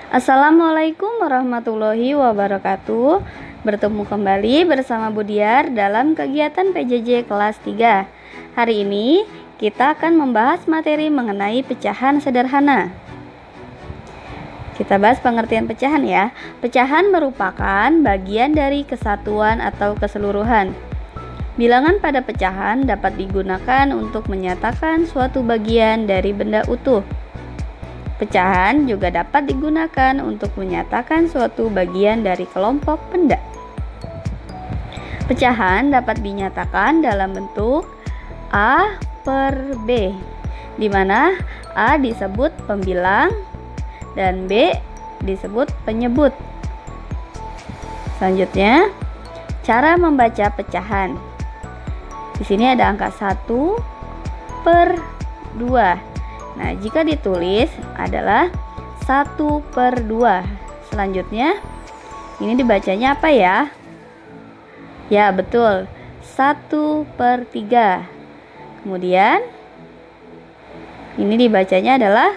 Assalamualaikum warahmatullahi wabarakatuh. Bertemu kembali bersama Budiar dalam kegiatan PJJ kelas 3. Hari ini kita akan membahas materi mengenai pecahan sederhana. Kita bahas pengertian pecahan ya. Pecahan merupakan bagian dari kesatuan atau keseluruhan. Bilangan pada pecahan dapat digunakan untuk menyatakan suatu bagian dari benda utuh. Pecahan juga dapat digunakan untuk menyatakan suatu bagian dari kelompok benda. Pecahan dapat dinyatakan dalam bentuk A per B, di mana A disebut pembilang dan B disebut penyebut. Selanjutnya, cara membaca pecahan. Di sini ada angka 1 per 2. Nah, jika ditulis adalah 1 per 2. Selanjutnya, ini dibacanya apa ya? Ya, betul. 1 per 3. Kemudian, ini dibacanya adalah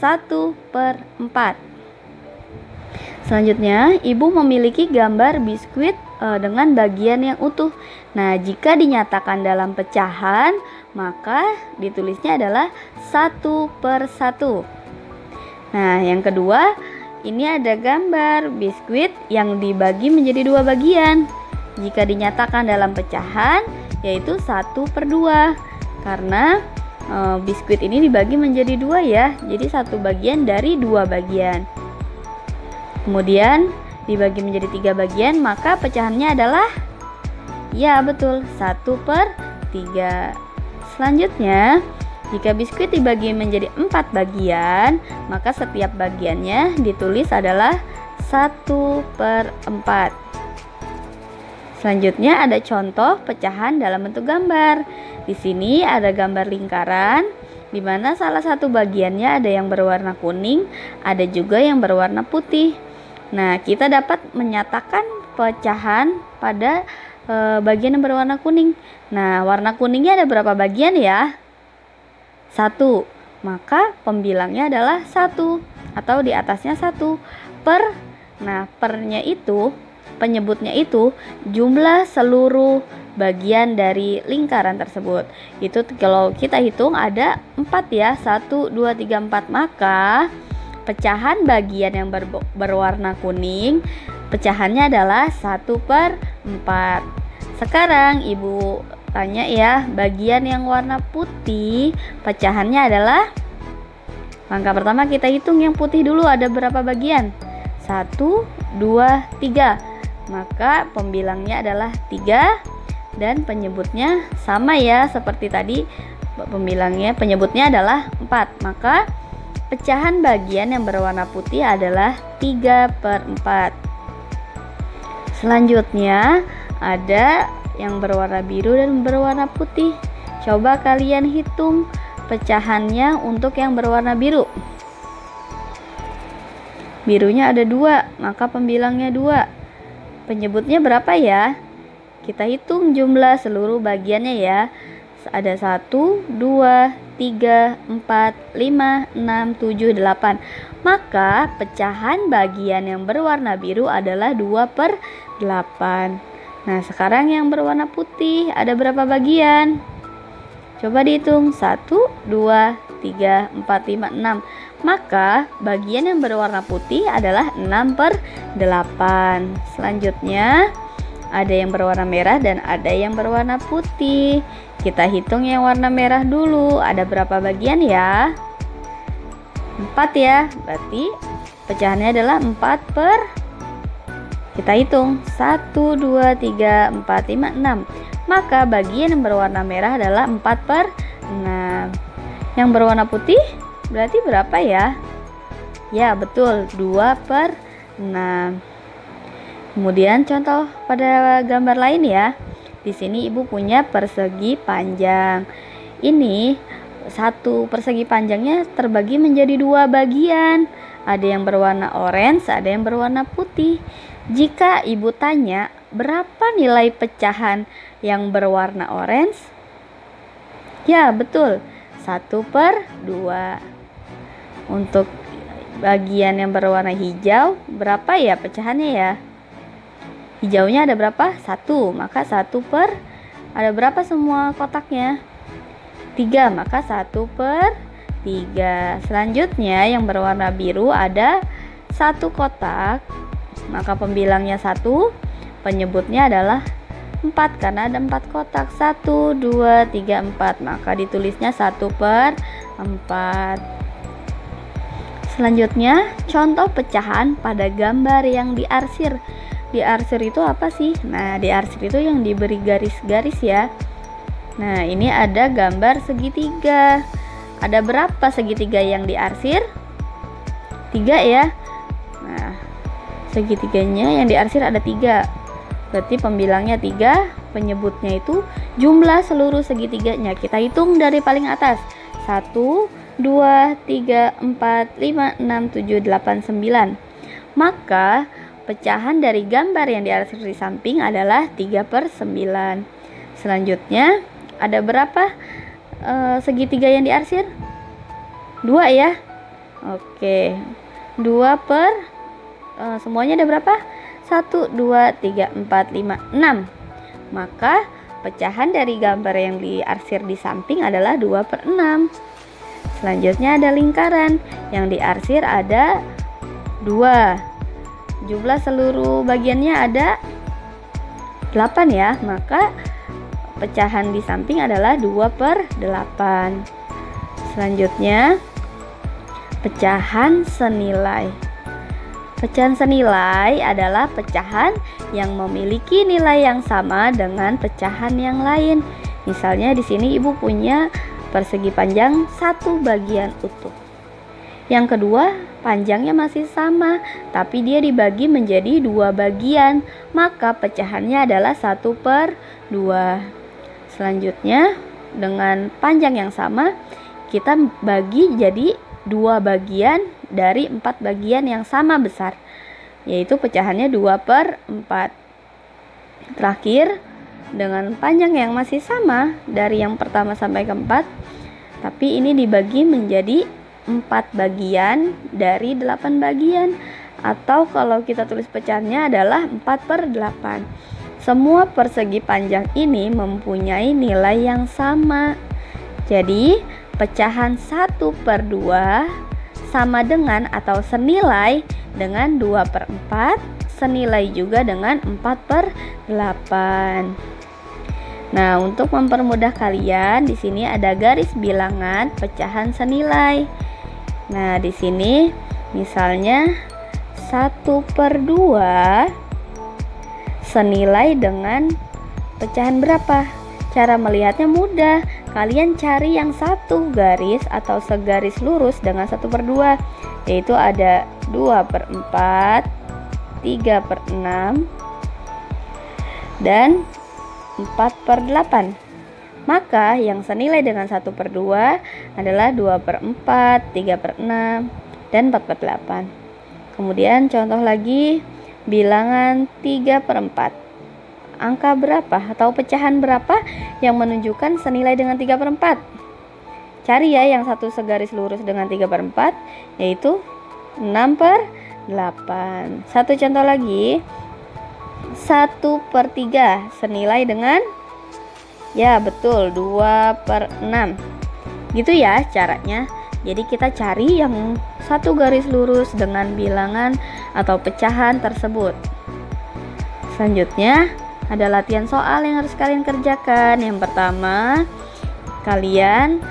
1 per 4. Selanjutnya, ibu memiliki gambar biskuit dengan bagian yang utuh. Nah, jika dinyatakan dalam pecahan, maka ditulisnya adalah 1 per 1. Nah, yang kedua, ini ada gambar biskuit yang dibagi menjadi 2 bagian. Jika dinyatakan dalam pecahan, yaitu 1 per 2. Karena biskuit ini dibagi menjadi 2 ya, jadi 1 bagian dari 2 bagian. Kemudian dibagi menjadi 3 bagian, maka pecahannya adalah, ya betul, 1 per 3. Selanjutnya, jika biskuit dibagi menjadi 4 bagian, maka setiap bagiannya ditulis adalah 1 per 4. Selanjutnya ada contoh pecahan dalam bentuk gambar. Di sini ada gambar lingkaran, di mana salah satu bagiannya ada yang berwarna kuning, ada juga yang berwarna putih. Nah, kita dapat menyatakan pecahan pada bagian yang berwarna kuning. Nah, warna kuningnya ada berapa bagian ya? 1. Maka pembilangnya adalah 1 atau di atasnya 1 per. Nah, pernya itu, penyebutnya itu jumlah seluruh bagian dari lingkaran tersebut. Itu kalau kita hitung ada 4 ya. 1, 2, 3, 4. Maka pecahan bagian yang berwarna kuning, pecahannya adalah 1 per 4. Sekarang ibu tanya ya, bagian yang warna putih, pecahannya adalah, langkah pertama kita hitung yang putih dulu, ada berapa bagian? 1, 2, 3. Maka pembilangnya adalah 3 dan penyebutnya sama ya seperti tadi, penyebutnya adalah 4. Maka pecahan bagian yang berwarna putih adalah 3 per 4. Selanjutnya ada yang berwarna biru dan berwarna putih. Coba kalian hitung pecahannya untuk yang berwarna biru. Birunya ada 2, maka pembilangnya 2. Penyebutnya berapa ya? Kita hitung jumlah seluruh bagiannya ya. Ada 1, 2, 3, 4, 5, 6, 7, 8. Maka pecahan bagian yang berwarna biru adalah 2 per 8. Nah, sekarang yang berwarna putih ada berapa bagian? Coba dihitung. 1, 2, 3, 4, 5, 6. Maka bagian yang berwarna putih adalah 6 per 8. Selanjutnya ada yang berwarna merah dan ada yang berwarna putih. Kita hitung yang warna merah dulu. Ada berapa bagian ya? 4 ya. Berarti pecahannya adalah 4 per, kita hitung 1, 2, 3, 4, 5, 6. Maka bagian yang berwarna merah adalah 4 per 6. Yang berwarna putih berarti berapa ya? Ya betul, 2 per 6. Kemudian contoh pada gambar lain ya. Di sini ibu punya persegi panjang. Ini satu persegi panjangnya terbagi menjadi 2 bagian. Ada yang berwarna orange, ada yang berwarna putih. Jika ibu tanya berapa nilai pecahan yang berwarna orange? Ya betul, 1 per 2. Untuk bagian yang berwarna hijau, berapa ya pecahannya ya? Hijaunya ada berapa? 1, maka 1 per, ada berapa semua kotaknya? 3, maka 1 per 3. Selanjutnya yang berwarna biru ada 1 kotak, maka pembilangnya 1, penyebutnya adalah 4 karena ada 4 kotak. 1, 2, 3, 4, maka ditulisnya 1 per 4. Selanjutnya contoh pecahan pada gambar yang diarsir. Diarsir itu apa sih? Nah, diarsir itu yang diberi garis-garis ya. Nah, ini ada gambar segitiga. Ada berapa segitiga yang diarsir? 3 ya. Nah, segitiganya yang diarsir ada 3. Berarti pembilangnya 3, penyebutnya itu jumlah seluruh segitiganya. Kita hitung dari paling atas. 1, 2, 3, 4, 5, 6, 7, 8, 9. Maka pecahan dari gambar yang diarsir di samping adalah 3 per 9. Selanjutnya ada berapa segitiga yang diarsir? 2 ya. Oke, 2 per semuanya ada berapa? 1, 2, 3, 4, 5, 6. Maka pecahan dari gambar yang diarsir di samping adalah 2 per 6. Selanjutnya ada lingkaran yang diarsir ada 2. Jumlah seluruh bagiannya ada 8 ya. Maka pecahan di samping adalah 2 per 8. Selanjutnya pecahan senilai. Pecahan senilai adalah pecahan yang memiliki nilai yang sama dengan pecahan yang lain. Misalnya di sini ibu punya persegi panjang 1 bagian utuh. Yang kedua, panjangnya masih sama, tapi dia dibagi menjadi 2 bagian, maka pecahannya adalah 1 per 2. Selanjutnya, dengan panjang yang sama, kita bagi jadi 2 bagian dari 4 bagian yang sama besar, yaitu pecahannya 2 per 4. Terakhir, dengan panjang yang masih sama dari yang pertama sampai keempat, tapi ini dibagi menjadi 4 bagian dari 8 bagian, atau kalau kita tulis pecahannya adalah 4 per 8. Semua persegi panjang ini mempunyai nilai yang sama. Jadi pecahan 1 per 2 sama dengan atau senilai dengan 2 per 4, senilai juga dengan 4 per 8. Nah, untuk mempermudah kalian, di sini ada garis bilangan pecahan senilai. Nah, di sini misalnya 1 per 2 senilai dengan pecahan berapa? Cara melihatnya mudah. Kalian cari yang satu garis atau segaris lurus dengan 1 per 2, yaitu ada 2 per 4, 3 per 6, dan 4 per 8. Maka yang senilai dengan 1 per 2 adalah 2 per 4, 3 per 6, dan 4 per 8. Kemudian contoh lagi, bilangan 3 per 4. Angka berapa atau pecahan berapa yang menunjukkan senilai dengan 3 per 4? Cari ya yang satu segaris lurus dengan 3 per 4, yaitu 6 per 8. Satu contoh lagi, 1 per 3 senilai dengan, ya betul, 2 per 6. Gitu ya caranya. Jadi kita cari yang satu garis lurus dengan bilangan atau pecahan tersebut. Selanjutnya ada latihan soal yang harus kalian kerjakan. Yang pertama, kalian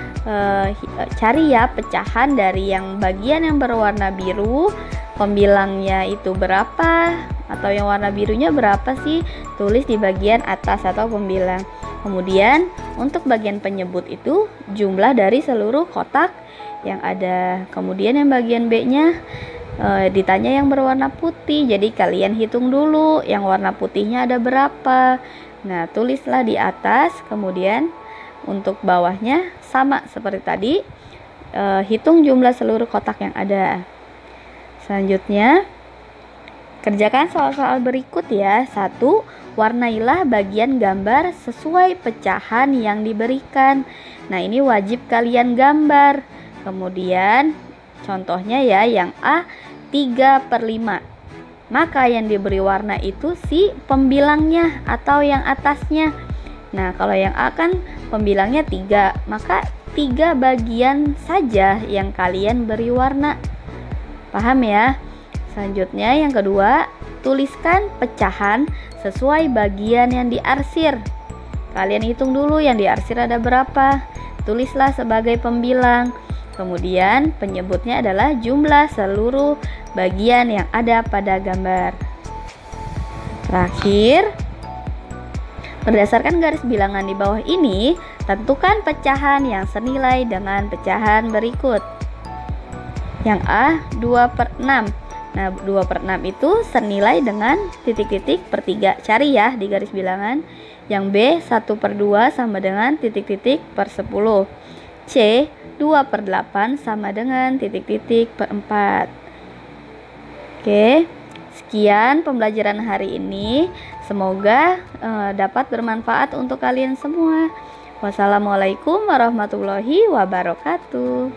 cari ya pecahan dari yang bagian yang berwarna biru, pembilangnya itu berapa, atau yang warna birunya berapa sih, tulis di bagian atas atau pembilang. Kemudian untuk bagian penyebut itu jumlah dari seluruh kotak yang ada. Kemudian yang bagian B-nya ditanya yang berwarna putih, jadi kalian hitung dulu yang warna putihnya ada berapa. Nah, tulislah di atas, kemudian untuk bawahnya sama seperti tadi, hitung jumlah seluruh kotak yang ada. Selanjutnya kerjakan soal-soal berikut ya. 1. Warnailah bagian gambar sesuai pecahan yang diberikan. Nah, ini wajib kalian gambar. Kemudian Contohnya ya, yang A 3/5. Maka yang diberi warna itu si pembilangnya atau yang atasnya. Nah, kalau yang A kan pembilangnya 3, maka 3 bagian saja yang kalian beri warna. Paham ya? Selanjutnya yang kedua, tuliskan pecahan sesuai bagian yang diarsir. Kalian hitung dulu yang diarsir ada berapa. Tulislah sebagai pembilang. Kemudian penyebutnya adalah jumlah seluruh bagian yang ada pada gambar. Terakhir, berdasarkan garis bilangan di bawah ini, tentukan pecahan yang senilai dengan pecahan berikut. Yang A 2/6. Nah, 2/6 itu senilai dengan titik-titik per 3. Cari ya di garis bilangan. Yang B 1/2 sama dengan titik-titik per 10. C 2/8 sama dengan titik-titik per 4. Oke, sekian pembelajaran hari ini. Semoga dapat bermanfaat untuk kalian semua. Wassalamualaikum warahmatullahi wabarakatuh.